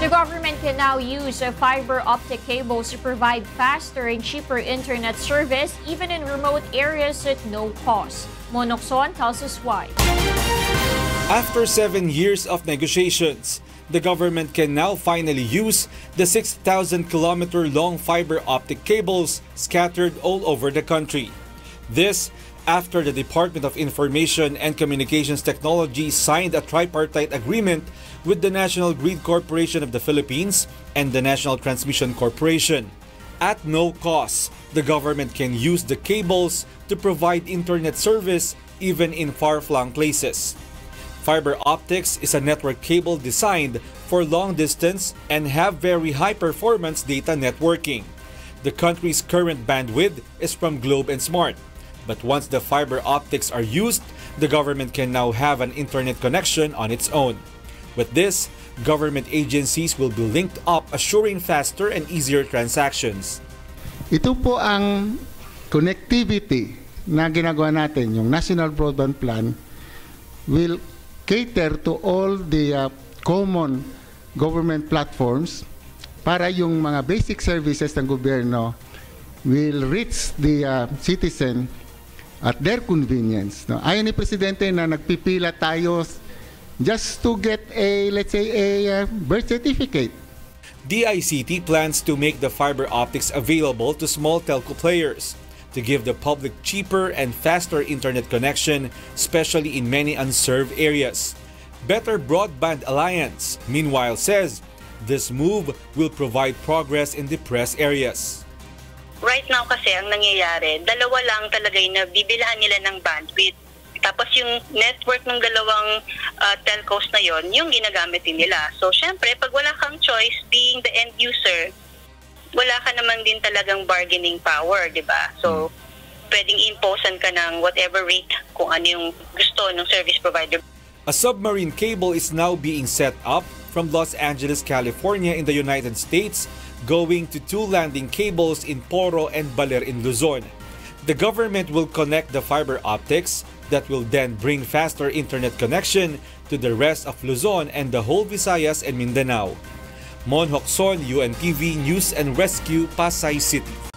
The government can now use fiber optic cables to provide faster and cheaper internet service even in remote areas at no cost. Mon Jocson tells us why. After 7 years of negotiations, the government can now finally use the 6,000-kilometer-long fiber optic cables scattered all over the country. This after the Department of Information and Communications Technology signed a tripartite agreement with the National Grid Corporation of the Philippines and the National Transmission Corporation. At no cost, the government can use the cables to provide internet service even in far-flung places. Fiber optics is a network cable designed for long distance and have very high-performance data networking. The country's current bandwidth is from Globe and Smart. But once the fiber optics are used, the government can now have an internet connection on its own. With this, government agencies will be linked up, assuring faster and easier transactions. Ito po ang connectivity na ginagawa natin, yung National Broadband Plan will cater to all the common government platforms para yung mga basic services ng gobyerno will reach the citizen at their convenience. No? Ayon ni Presidente na nagpipila tayo just to get a, let's say, a birth certificate. DICT plans to make the fiber optics available to small telco players to give the public cheaper and faster internet connection, especially in many unserved areas. Better Broadband Alliance, meanwhile, says this move will provide progress in depressed areas. Right now kasi ang nangyayari, dalawa lang talaga yung nabibilhan nila ng bandwidth. Tapos yung network ng dalawang telcos na yon, yung ginagamit din nila. So syempre, pag wala kang choice being the end user, wala ka naman din talagang bargaining power, di ba? So pwedeng imposean ka ng whatever rate kung ano yung gusto ng service provider. A submarine cable is now being set up from Los Angeles, California in the United States, going to 2 landing cables in Poro and Baler in Luzon. The government will connect the fiber optics that will then bring faster internet connection to the rest of Luzon and the whole Visayas and Mindanao. Mon Jocson, UNTV News and Rescue, Pasay City.